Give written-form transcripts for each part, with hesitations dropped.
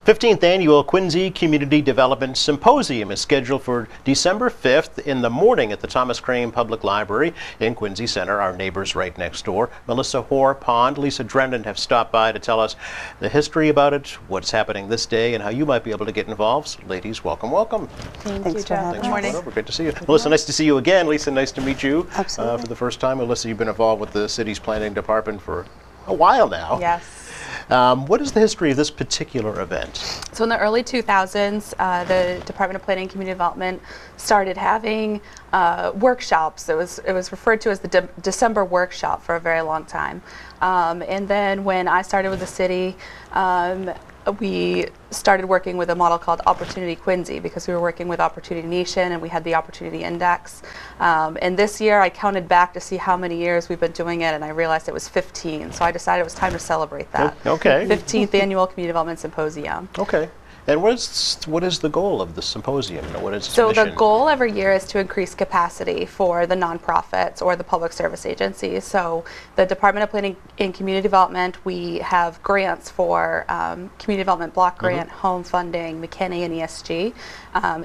15th Annual Quincy Community Development Symposium is scheduled for December 5th in the morning at the Thomas Crane Public Library in Quincy Center, our neighbors right next door. Melissa Hoare-Pond, Lisa Drennan have stopped by to tell us the history about it, what's happening this day, and how you might be able to get involved. So, ladies, welcome, welcome. Thanks for having us. Good morning. Great to see you. Melissa, nice to see you again. Lisa, nice to meet you. Absolutely. For the first time. Melissa, you've been involved with the city's planning department for a while now. Yes. What is the history of this particular event? So in the early 2000s, the Department of Planning and Community Development started having workshops. It was referred to as the December workshop for a very long time. And then when I started with the city, we started working with a model called Opportunity Quincy because we were working with Opportunity Nation and we had the Opportunity Index. And this year I counted back to see how many years we've been doing it, and I realized it was 15. So I decided it was time to celebrate that. Okay. 15th Annual Community Development Symposium. Okay. And what is the goal of the symposium? What is its So mission? the goal every year is to increase capacity for the nonprofits or the public service agencies. So the Department of Planning and Community Development, we have grants for community development block grant, home funding, McKinney, and ESG.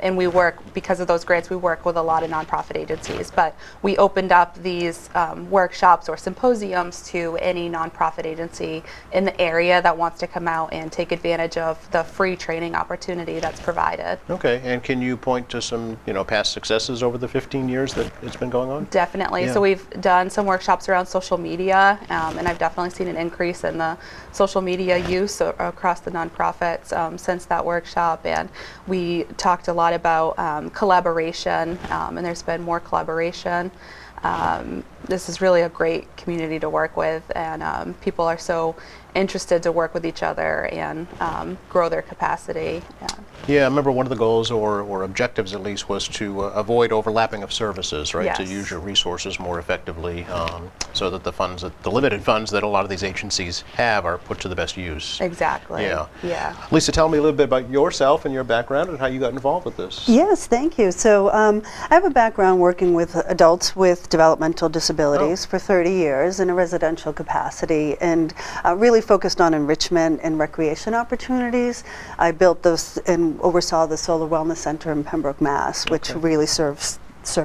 And we work, because of those grants, we work with a lot of nonprofit agencies. But we opened up these workshops or symposiums to any nonprofit agency in the area that wants to come out and take advantage of the free training opportunity that's provided. Okay, and can you point to some, past successes over the 15 years that it's been going on? Definitely. Yeah. So we've done some workshops around social media, and I've definitely seen an increase in the social media use across the nonprofits since that workshop. And we talked a lot about collaboration, and there's been more collaboration. This is really a great community to work with, and people are so interested to work with each other and grow their capacity. Yeah, I remember one of the goals or objectives at least was to avoid overlapping of services, right? Yes. To use your resources more effectively so that the limited funds that a lot of these agencies have are put to the best use. Exactly. Yeah. Yeah. Lisa, tell me a little bit about yourself and your background and how you got involved with this. Yes, thank you. So I have a background working with adults with developmental disabilities for 30 years in a residential capacity, and really focused on enrichment and recreation opportunities. I built this and oversaw the Solar Wellness Center in Pembroke, Mass, which really served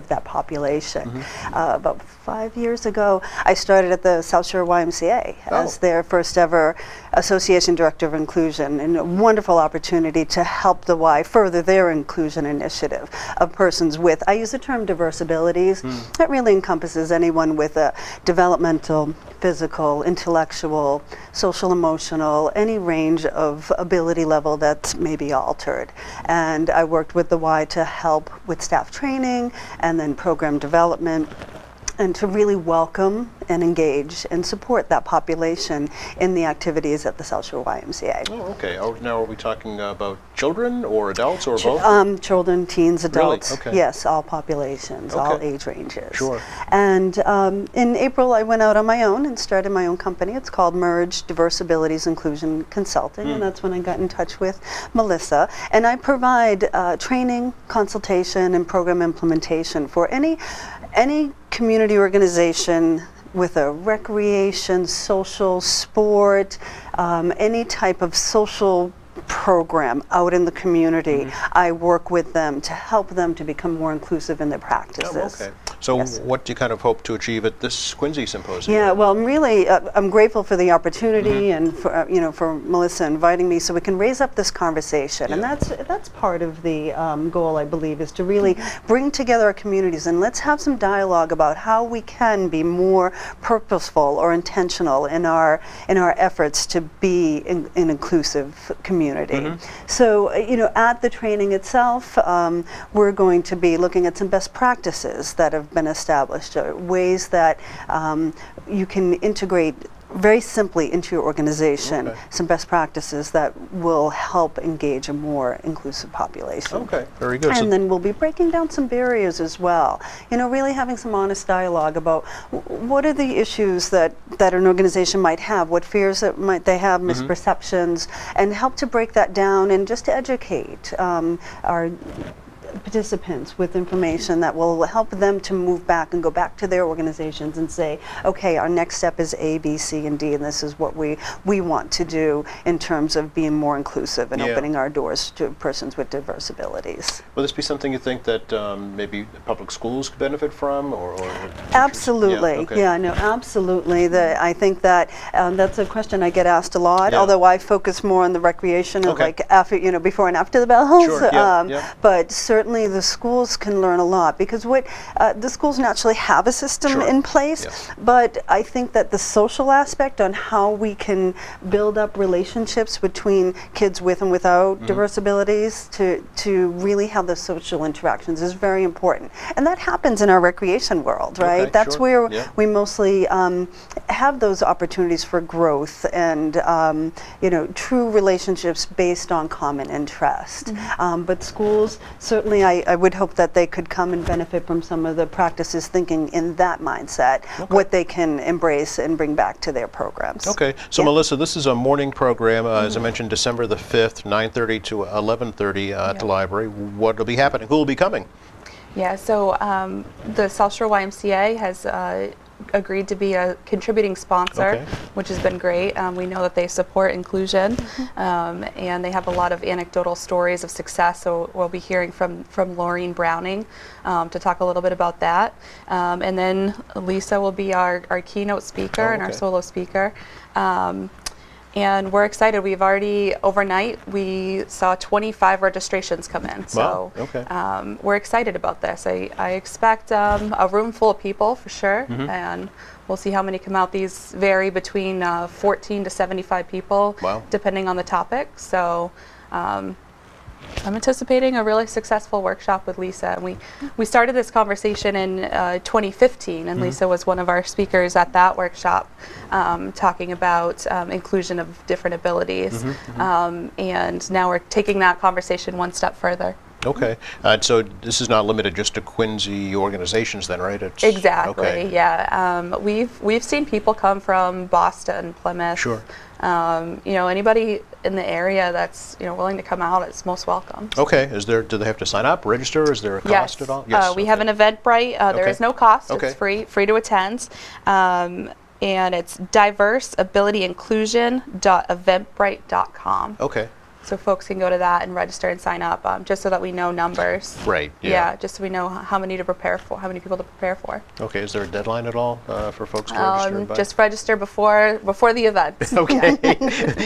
that population. About 5 years ago, I started at the South Shore YMCA as their first ever Association Director of Inclusion, and a wonderful opportunity to help the Y further their inclusion initiative of persons with, I use the term diverse abilities. That really encompasses anyone with a developmental, physical, intellectual, social, emotional, any range of ability level that's maybe altered. And I worked with the Y to help with staff training and then program development, and to really welcome and engage and support that population in the activities at the South Shore YMCA. Oh, okay. Now are we talking about children or adults or both? Children, teens, adults. Really? Okay. Yes, all populations, all Okay. age ranges. Sure. And in April, I went out on my own and started my own company. It's called Merge Diverse Abilities Inclusion Consulting, and that's when I got in touch with Melissa. And I provide training, consultation, and program implementation for any community organization with a recreation, social, sport, any type of social program out in the community. I work with them to help them to become more inclusive in their practices. Oh, okay. So Yes. what do you kind of hope to achieve at this Quincy Symposium? Yeah, well, I'm really I'm grateful for the opportunity and for for Melissa inviting me so we can raise up this conversation. And Yeah. that's part of the goal, I believe, is to really bring together our communities and let's have some dialogue about how we can be more purposeful or intentional in our efforts to be an inclusive community. So at the training itself, we're going to be looking at some best practices that have been established, ways that you can integrate very simply into your organization some best practices that will help engage a more inclusive population. Okay, very good. And then we'll be breaking down some barriers as well. Really having some honest dialogue about what are the issues that an organization might have, what fears that might they have, misperceptions, and help to break that down and just to educate our participants with information that will help them to move back and go back to their organizations and say, okay, our next step is A, B, C, and D, and this is what we want to do in terms of being more inclusive and Yeah. opening our doors to persons with diverse abilities. Will this be something you think that maybe public schools could benefit from, or Absolutely. Yeah, okay. Yeah, no, absolutely. I think that that's a question I get asked a lot, Yeah. although I focus more on the recreation, Okay. like after, before and after the bells. Sure, yeah, yeah. But certainly the schools can learn a lot because the schools naturally have a system Sure. in place, Yes. but I think that the social aspect on how we can build up relationships between kids with and without diverse abilities to really have the social interactions is very important. And that happens in our recreation world, right? Okay, That's sure. where Yeah. we mostly have those opportunities for growth and true relationships based on common interest. But schools, certainly I would hope that they could come and benefit from some of the practices thinking in that mindset, what they can embrace and bring back to their programs. Okay, so Yeah. Melissa, this is a morning program, as I mentioned, December the 5th, 9:30 to 11:30 at the library. What will be happening? Who will be coming? Yeah, so the South Shore YMCA has agreed to be a contributing sponsor, Okay. which has been great. We know that they support inclusion, and they have a lot of anecdotal stories of success. So we'll be hearing from Laureen Browning to talk a little bit about that. And then Lisa will be our keynote speaker and our okay. solo speaker. And we're excited. We've already, overnight, we saw 25 registrations come in. So Wow, okay. we're excited about this. I expect a room full of people for sure. And we'll see how many come out. These vary between 14 to 75 people, Wow. depending on the topic. So I'm anticipating a really successful workshop with Lisa. And we started this conversation in 2015, and Lisa was one of our speakers at that workshop, talking about inclusion of different abilities. And now we're taking that conversation one step further. Okay, so this is not limited just to Quincy organizations then, right? It's, Exactly. Okay. Yeah. We've seen people come from Boston, Plymouth. Sure. Anybody in the area that's willing to come out is most welcome. Okay, do they have to sign up, register? Is there a cost at all? We have an Eventbrite. There Okay. is no cost. Okay. It's free to attend. And it's diverseabilityinclusion.eventbrite.com. Okay, So folks can go to that and register and sign up, just so that we know numbers. right, yeah. Yeah, just so we know how many people to prepare for. Okay, is there a deadline at all for folks to register? by? Just register before the event. Okay,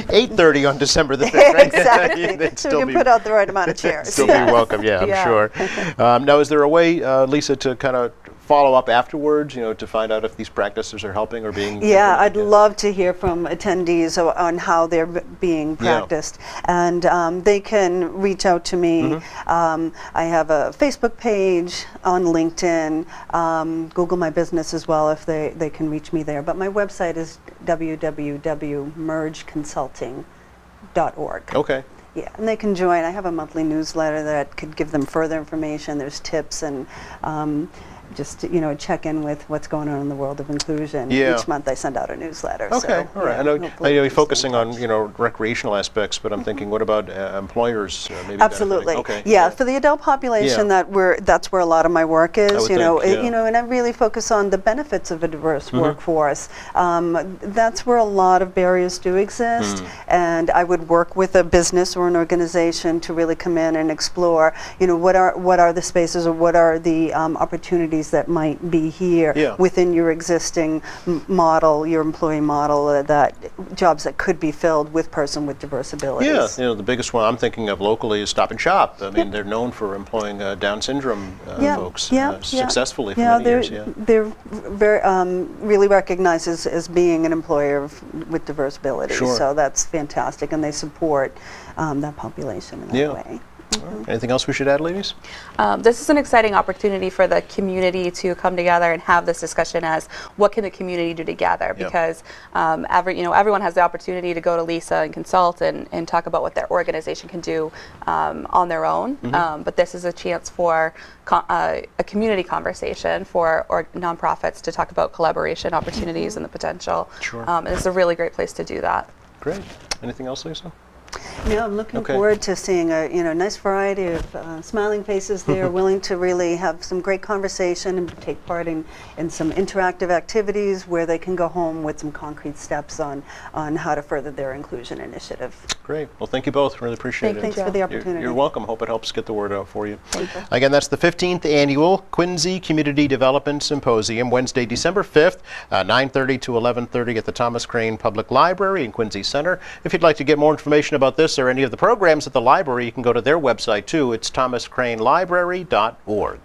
8:30 on December the 5th, right? Exactly. They'd So still we be- can put out the right amount of chairs. Still Yeah. be welcome, yeah, I'm Yeah. sure. Now, is there a way, Lisa, to kind of follow up afterwards, to find out if these practices are helping or being Yeah, I'd implemented? love to hear from attendees on how they're being practiced. And they can reach out to me. I have a Facebook page, on LinkedIn, Google My Business as well if they can reach me there. But my website is www.mergeconsulting.org. Okay, Yeah, and they can join. I have a monthly newsletter that could give them further information. There's tips and just check in with what's going on in the world of inclusion. Yeah. Each month I send out a newsletter. okay, so, all right. yeah, I know hopefully we you're can stay focusing in on, touch. recreational aspects, but I'm thinking, what about employers maybe Absolutely. benefiting? Okay. Yeah, for the adult population, that's where a lot of my work is. would think, yeah. And I really focus on the benefits of a diverse workforce. That's where a lot of barriers do exist, and I would work with a business or an organization to really come in and explore. What are the spaces or what are the opportunities that might be here Yeah. within your existing model, your employee model, that jobs that could be filled with person with diverse abilities. Yeah, the biggest one I'm thinking of locally is Stop and Shop. I mean, they're known for employing Down syndrome folks successfully for many years. Yeah. They're very really recognized as being an employer with diverse abilities. Sure. So that's fantastic, and they support that population in that Yeah. way. All right. Anything else we should add, ladies? This is an exciting opportunity for the community to come together and have this discussion as what can the community do together, Yeah. because everyone has the opportunity to go to Lisa and consult and talk about what their organization can do on their own. But this is a chance for a community conversation for nonprofits to talk about collaboration opportunities and the potential. Sure. And it's a really great place to do that. Great. Anything else, Lisa? Yeah, I'm looking Okay. forward to seeing a nice variety of smiling faces there, willing to really have some great conversation and take part in some interactive activities where they can go home with some concrete steps on how to further their inclusion initiative. Great. Well, thank you both. Really appreciate it. Thanks for the opportunity. You're welcome. Hope it helps get the word out for you. Again, that's the 15th Annual Quincy Community Development Symposium, Wednesday, December 5th, 9:30 to 11:30 at the Thomas Crane Public Library in Quincy Center. If you'd like to get more information about this or any of the programs at the library, you can go to their website too. It's thomascranelibrary.org.